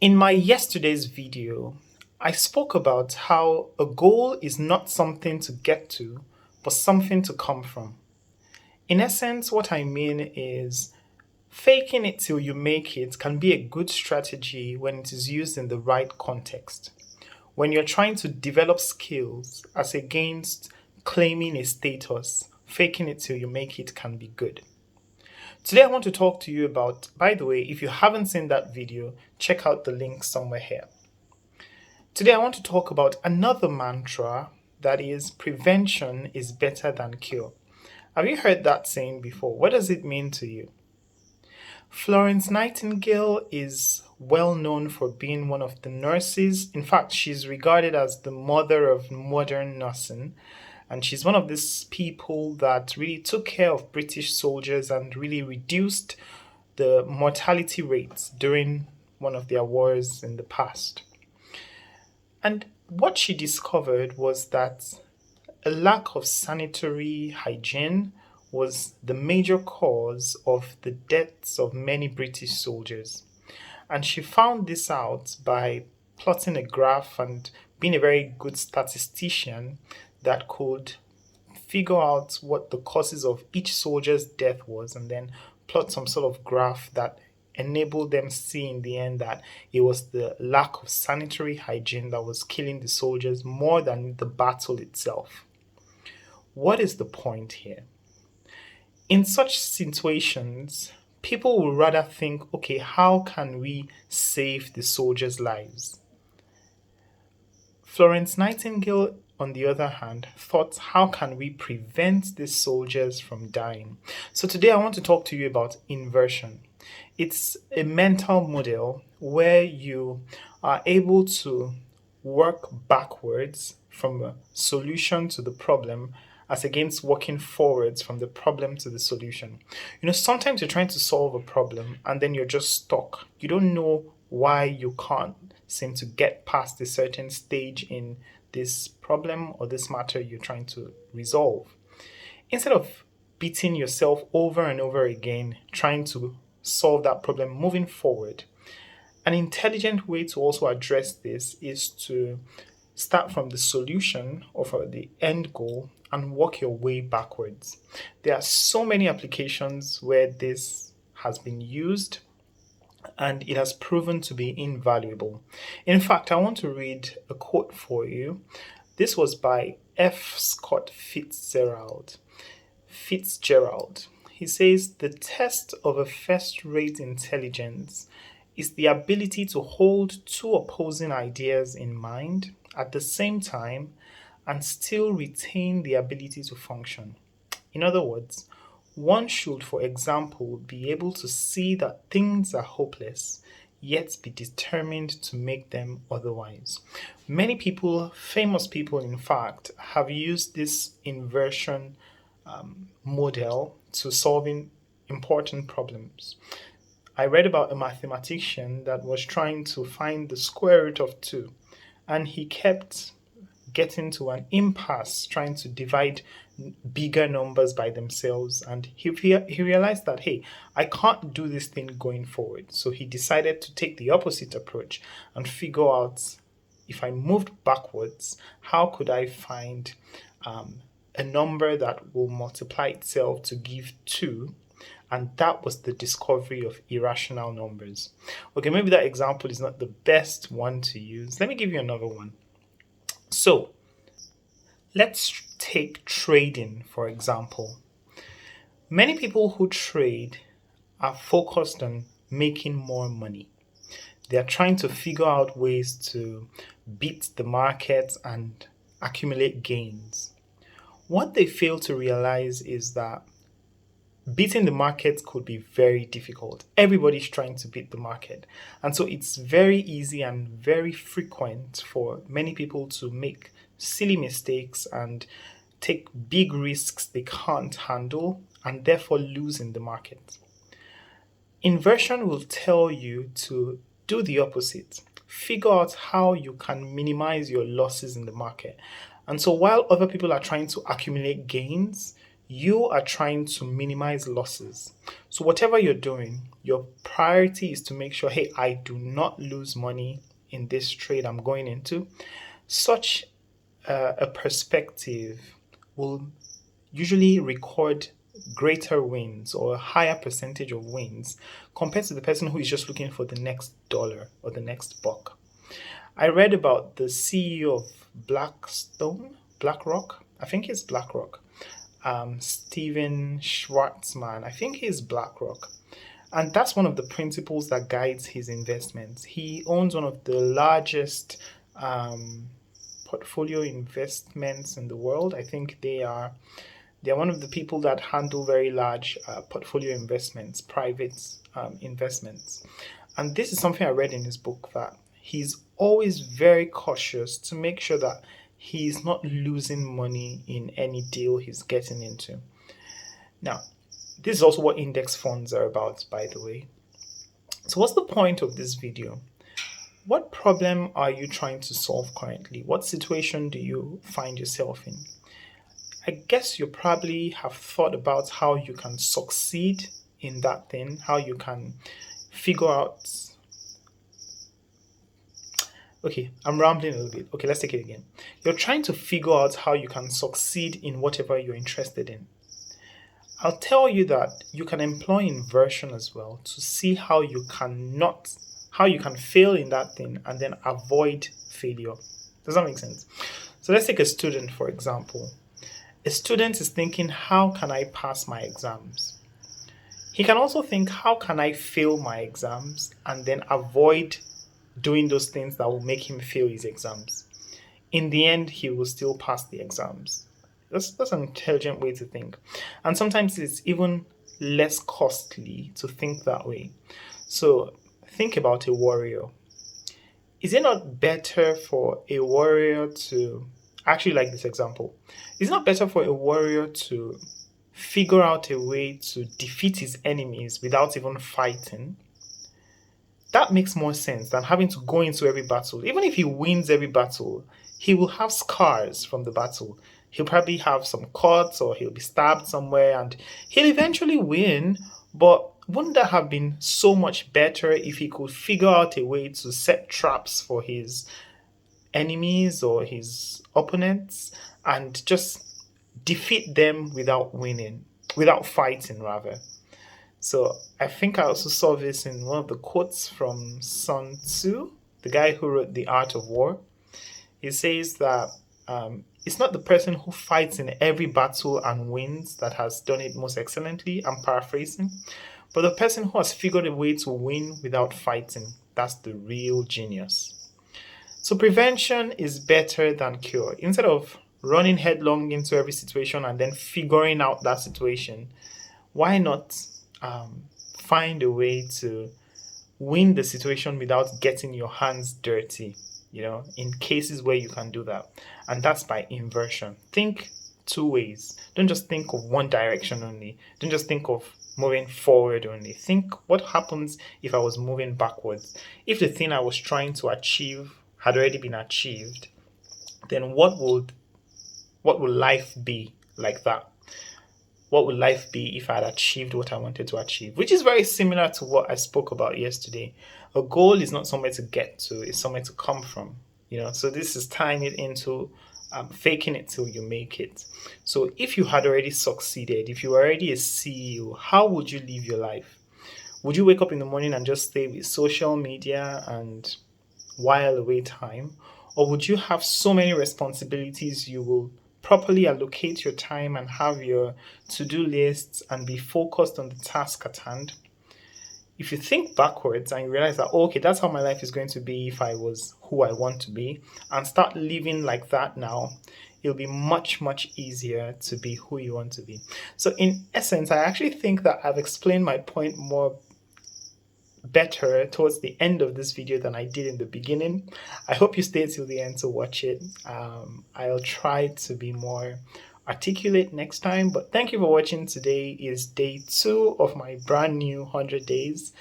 In my yesterday's video, I spoke about how a goal is not something to get to, but something to come from. In essence, what I mean is faking it till you make it can be a good strategy when it is used in the right context. When you're trying to develop skills as against claiming a status, faking it till you make it can be good. Today, I want to talk to you about, by the way, if you haven't seen that video, check out the link somewhere here. Today, I want to talk about another mantra that is prevention is better than cure. Have you heard that saying before? What does it mean to you? Florence Nightingale is well known for being one of the nurses. In fact, she's regarded as the mother of modern nursing. And she's one of these people that really took care of British soldiers and really reduced the mortality rates during one of their wars in the past. And what she discovered was that a lack of sanitary hygiene was the major cause of the deaths of many British soldiers. And she found this out by plotting a graph and being a very good statistician that could figure out what the causes of each soldier's death was and then plot some sort of graph that enabled them see in the end that it was the lack of sanitary hygiene that was killing the soldiers more than the battle itself. What is the point here? In such situations, people will rather think, okay, how can we save the soldiers' lives? Florence Nightingale, on the other hand, thought, how can we prevent these soldiers from dying? So today I want to talk to you about inversion. It's a mental model where you are able to work backwards from a solution to the problem as against working forwards from the problem to the solution. Sometimes you're trying to solve a problem and then you're just stuck. You don't know why you can't seem to get past a certain stage in this problem or this matter you're trying to resolve. Instead of beating yourself over and over again trying to solve that problem moving forward, an intelligent way to also address this is to start from the solution or from the end goal and work your way backwards. There are so many applications where this has been used and it has proven to be invaluable. In fact, I want to read a quote for you. This was by F. Scott Fitzgerald. He says, "The test of a first-rate intelligence is the ability to hold two opposing ideas in mind at the same time and still retain the ability to function." In other words, one should, for example, be able to see that things are hopeless, yet be determined to make them otherwise. Many people, famous people in fact, have used this inversion model to solving important problems. I read about a mathematician that was trying to find the square root of 2, and he kept getting to an impasse trying to divide bigger numbers by themselves, and he realized that, hey, I can't do this thing going forward. So he decided to take the opposite approach and figure out, if I moved backwards, how could I find a number that will multiply itself to give 2. And that was the discovery of irrational numbers. Okay, maybe that example is not the best one to use. Let me give you another one. So let's take trading, for example. Many people who trade are focused on making more money. They are trying to figure out ways to beat the market and accumulate gains. What they fail to realize is that beating the market could be very difficult. Everybody's trying to beat the market. And so it's very easy and very frequent for many people to make silly mistakes and take big risks they can't handle and therefore lose in the market. Inversion will tell you to do the opposite. Figure out how you can minimize your losses in the market. And so while other people are trying to accumulate gains, you are trying to minimize losses. So whatever you're doing, your priority is to make sure, hey, I do not lose money in this trade I'm going into. Such a perspective will usually record greater wins or a higher percentage of wins compared to the person who is just looking for the next dollar or the next buck. I read about the CEO of BlackRock. I think it's BlackRock. Steven Schwartzman. I think he's BlackRock. And that's one of the principles that guides his investments. He owns one of the largest portfolio investments in the world. I think they're one of the people that handle very large portfolio investments, private investments. And this is something I read in his book, that he's always very cautious to make sure that he's not losing money in any deal he's getting into. Now, this is also what index funds are about, by the way. So what's the point of this video? What problem are you trying to solve currently? What situation do you find yourself in? I guess you probably have thought about how you can succeed in that thing, how you can figure out... Okay, I'm rambling a little bit. Okay, let's take it again. You're trying to figure out how you can succeed in whatever you're interested in. I'll tell you that you can employ inversion as well to see how you can fail in that thing and then avoid failure. Does that make sense? So let's take a student, for example. A student is thinking, how can I pass my exams? He can also think, how can I fail my exams and then avoid doing those things that will make him fail his exams. In the end, he will still pass the exams. That's an intelligent way to think. And sometimes it's even less costly to think that way. So think about a warrior. Is it not better for a warrior to... Actually, like this example. Is it not better for a warrior to figure out a way to defeat his enemies without even fighting? That makes more sense than having to go into every battle. Even if he wins every battle, he will have scars from the battle. He'll probably have some cuts or he'll be stabbed somewhere and he'll eventually win. But wouldn't that have been so much better if he could figure out a way to set traps for his enemies or his opponents and just defeat them without fighting rather? So I think I also saw this in one of the quotes from Sun Tzu, the guy who wrote The Art of War. He says that it's not the person who fights in every battle and wins that has done it most excellently. I'm paraphrasing. But the person who has figured a way to win without fighting, that's the real genius. So prevention is better than cure. Instead of running headlong into every situation and then figuring out that situation, why not find a way to win the situation without getting your hands dirty, in cases where you can do that. And that's by inversion. Think two ways. Don't just think of one direction only. Don't just think of moving forward only. Think, what happens if I was moving backwards? If the thing I was trying to achieve had already been achieved, then what would life be like that? What would life be if I had achieved what I wanted to achieve? Which is very similar to what I spoke about yesterday. A goal is not somewhere to get to, it's somewhere to come from. So this is tying it into faking it till you make it. So if you had already succeeded, if you were already a CEO, how would you live your life? Would you wake up in the morning and just stay with social media and while away time? Or would you have so many responsibilities you will properly allocate your time and have your to-do lists and be focused on the task at hand? If you think backwards and you realize that, okay, that's how my life is going to be if I was who I want to be, and start living like that now, it'll be much, much easier to be who you want to be. So in essence, I actually think that I've explained my point more better towards the end of this video than I did in the beginning. I hope you stay till the end to watch it. I'll try to be more articulate next time, but thank you for watching. Today is day 2 of my brand new 100 days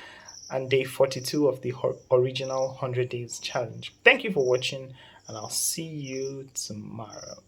and day 42 of the original 100 days challenge. Thank you for watching, and I'll see you tomorrow.